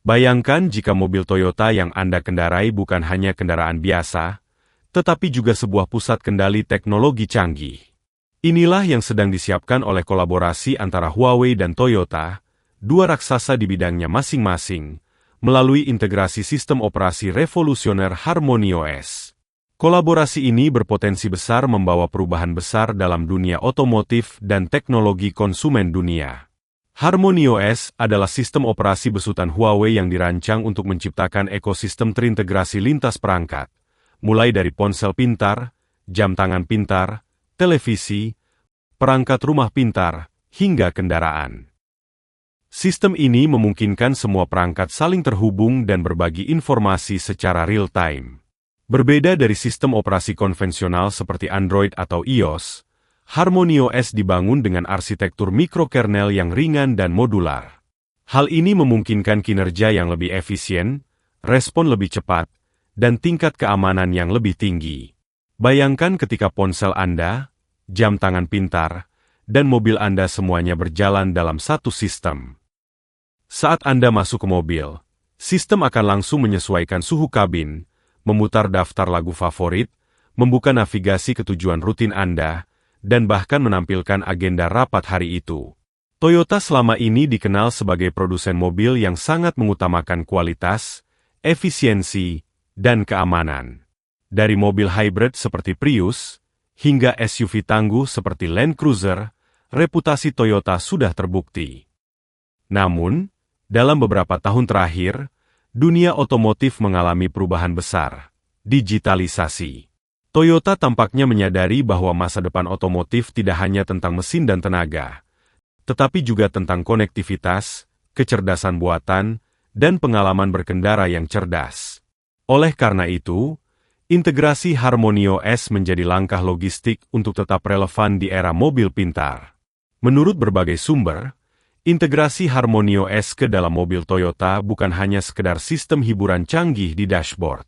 Bayangkan jika mobil Toyota yang Anda kendarai bukan hanya kendaraan biasa, tetapi juga sebuah pusat kendali teknologi canggih. Inilah yang sedang disiapkan oleh kolaborasi antara Huawei dan Toyota, dua raksasa di bidangnya masing-masing, melalui integrasi sistem operasi revolusioner HarmonyOS. Kolaborasi ini berpotensi besar membawa perubahan besar dalam dunia otomotif dan teknologi konsumen dunia. HarmonyOS adalah sistem operasi besutan Huawei yang dirancang untuk menciptakan ekosistem terintegrasi lintas perangkat, mulai dari ponsel pintar, jam tangan pintar, televisi, perangkat rumah pintar, hingga kendaraan. Sistem ini memungkinkan semua perangkat saling terhubung dan berbagi informasi secara real-time. Berbeda dari sistem operasi konvensional seperti Android atau iOS, HarmonyOS dibangun dengan arsitektur mikrokernel yang ringan dan modular. Hal ini memungkinkan kinerja yang lebih efisien, respon lebih cepat, dan tingkat keamanan yang lebih tinggi. Bayangkan ketika ponsel Anda, jam tangan pintar, dan mobil Anda semuanya berjalan dalam satu sistem. Saat Anda masuk ke mobil, sistem akan langsung menyesuaikan suhu kabin, memutar daftar lagu favorit, membuka navigasi ke tujuan rutin Anda, dan bahkan menampilkan agenda rapat hari itu. Toyota selama ini dikenal sebagai produsen mobil yang sangat mengutamakan kualitas, efisiensi, dan keamanan. Dari mobil hybrid seperti Prius, hingga SUV tangguh seperti Land Cruiser, reputasi Toyota sudah terbukti. Namun, dalam beberapa tahun terakhir, dunia otomotif mengalami perubahan besar, digitalisasi. Toyota tampaknya menyadari bahwa masa depan otomotif tidak hanya tentang mesin dan tenaga, tetapi juga tentang konektivitas, kecerdasan buatan, dan pengalaman berkendara yang cerdas. Oleh karena itu, integrasi HarmonyOS menjadi langkah logistik untuk tetap relevan di era mobil pintar. Menurut berbagai sumber, integrasi HarmonyOS ke dalam mobil Toyota bukan hanya sekedar sistem hiburan canggih di dashboard.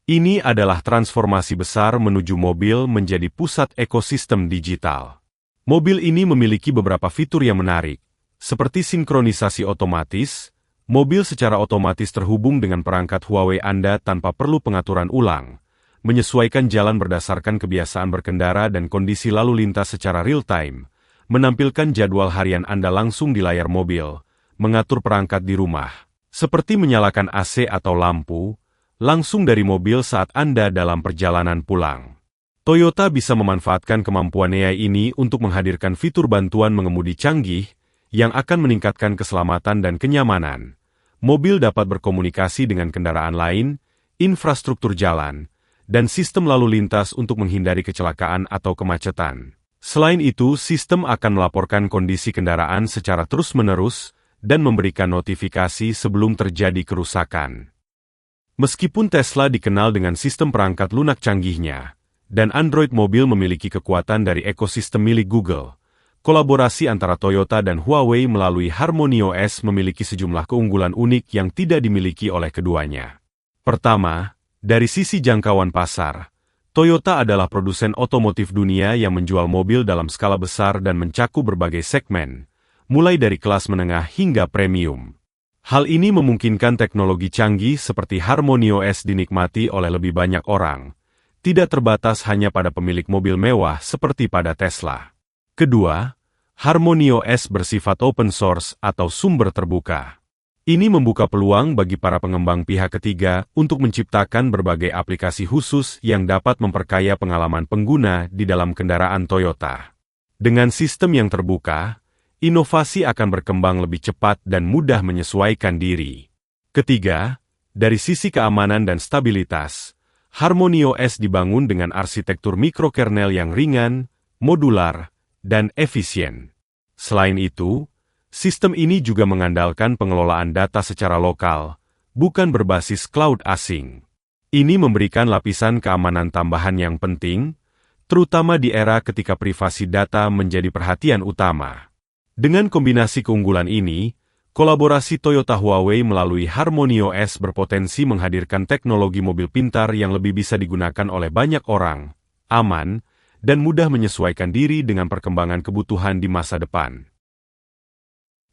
Ini adalah transformasi besar menuju mobil menjadi pusat ekosistem digital. Mobil ini memiliki beberapa fitur yang menarik, seperti sinkronisasi otomatis. Mobil secara otomatis terhubung dengan perangkat Huawei Anda tanpa perlu pengaturan ulang, menyesuaikan jalan berdasarkan kebiasaan berkendara dan kondisi lalu lintas secara real-time, menampilkan jadwal harian Anda langsung di layar mobil, mengatur perangkat di rumah, seperti menyalakan AC atau lampu, langsung dari mobil saat Anda dalam perjalanan pulang. Toyota bisa memanfaatkan kemampuan AI ini untuk menghadirkan fitur bantuan mengemudi canggih yang akan meningkatkan keselamatan dan kenyamanan. Mobil dapat berkomunikasi dengan kendaraan lain, infrastruktur jalan, dan sistem lalu lintas untuk menghindari kecelakaan atau kemacetan. Selain itu, sistem akan melaporkan kondisi kendaraan secara terus-menerus dan memberikan notifikasi sebelum terjadi kerusakan. Meskipun Tesla dikenal dengan sistem perangkat lunak canggihnya, dan Android mobil memiliki kekuatan dari ekosistem milik Google, kolaborasi antara Toyota dan Huawei melalui HarmonyOS memiliki sejumlah keunggulan unik yang tidak dimiliki oleh keduanya. Pertama, dari sisi jangkauan pasar, Toyota adalah produsen otomotif dunia yang menjual mobil dalam skala besar dan mencakup berbagai segmen, mulai dari kelas menengah hingga premium. Hal ini memungkinkan teknologi canggih seperti HarmonyOS dinikmati oleh lebih banyak orang, tidak terbatas hanya pada pemilik mobil mewah seperti pada Tesla. Kedua, HarmonyOS bersifat open source atau sumber terbuka. Ini membuka peluang bagi para pengembang pihak ketiga untuk menciptakan berbagai aplikasi khusus yang dapat memperkaya pengalaman pengguna di dalam kendaraan Toyota. Dengan sistem yang terbuka, inovasi akan berkembang lebih cepat dan mudah menyesuaikan diri. Ketiga, dari sisi keamanan dan stabilitas, HarmonyOS dibangun dengan arsitektur mikrokernel yang ringan, modular, dan efisien. Selain itu, sistem ini juga mengandalkan pengelolaan data secara lokal, bukan berbasis cloud asing. Ini memberikan lapisan keamanan tambahan yang penting, terutama di era ketika privasi data menjadi perhatian utama. Dengan kombinasi keunggulan ini, kolaborasi Toyota-Huawei melalui HarmonyOS berpotensi menghadirkan teknologi mobil pintar yang lebih bisa digunakan oleh banyak orang, aman, dan mudah menyesuaikan diri dengan perkembangan kebutuhan di masa depan.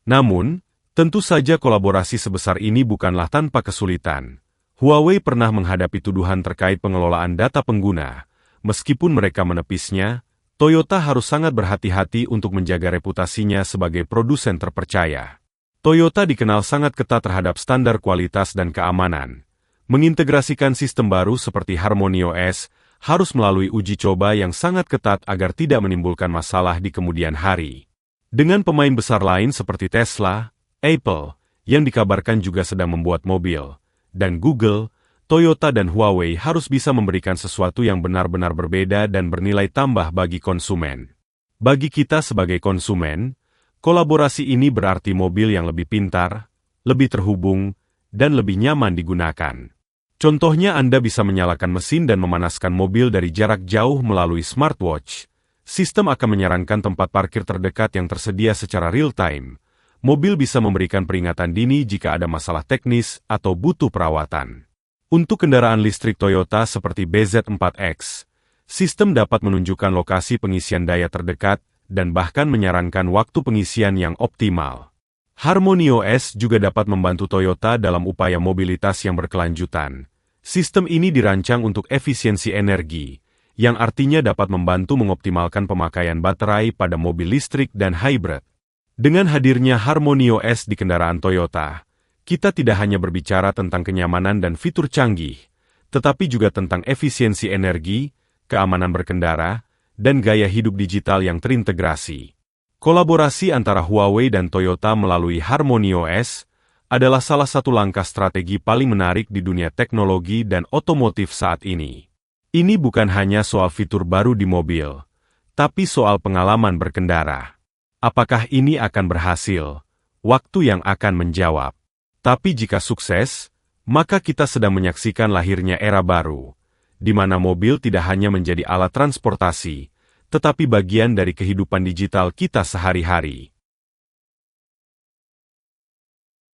Namun, Tentu saja kolaborasi sebesar ini bukanlah tanpa kesulitan. Huawei pernah menghadapi tuduhan terkait pengelolaan data pengguna. Meskipun mereka menepisnya, Toyota harus sangat berhati-hati untuk menjaga reputasinya sebagai produsen terpercaya. Toyota dikenal sangat ketat terhadap standar kualitas dan keamanan. Mengintegrasikan sistem baru seperti HarmonyOS harus melalui uji coba yang sangat ketat agar tidak menimbulkan masalah di kemudian hari. Dengan pemain besar lain seperti Tesla, Apple, yang dikabarkan juga sedang membuat mobil, dan Google, Toyota dan Huawei harus bisa memberikan sesuatu yang benar-benar berbeda dan bernilai tambah bagi konsumen. Bagi kita sebagai konsumen, kolaborasi ini berarti mobil yang lebih pintar, lebih terhubung, dan lebih nyaman digunakan. Contohnya Anda bisa menyalakan mesin dan memanaskan mobil dari jarak jauh melalui smartwatch. Sistem akan menyarankan tempat parkir terdekat yang tersedia secara real-time. Mobil bisa memberikan peringatan dini jika ada masalah teknis atau butuh perawatan. Untuk kendaraan listrik Toyota seperti BZ4X, sistem dapat menunjukkan lokasi pengisian daya terdekat dan bahkan menyarankan waktu pengisian yang optimal. HarmonyOS juga dapat membantu Toyota dalam upaya mobilitas yang berkelanjutan. Sistem ini dirancang untuk efisiensi energi, yang artinya dapat membantu mengoptimalkan pemakaian baterai pada mobil listrik dan hybrid. Dengan hadirnya HarmonyOS di kendaraan Toyota, kita tidak hanya berbicara tentang kenyamanan dan fitur canggih, tetapi juga tentang efisiensi energi, keamanan berkendara, dan gaya hidup digital yang terintegrasi. Kolaborasi antara Huawei dan Toyota melalui HarmonyOS adalah salah satu langkah strategi paling menarik di dunia teknologi dan otomotif saat ini. Ini bukan hanya soal fitur baru di mobil, tapi soal pengalaman berkendara. Apakah ini akan berhasil? Waktu yang akan menjawab. Tapi jika sukses, maka kita sedang menyaksikan lahirnya era baru, di mana mobil tidak hanya menjadi alat transportasi, tetapi bagian dari kehidupan digital kita sehari-hari.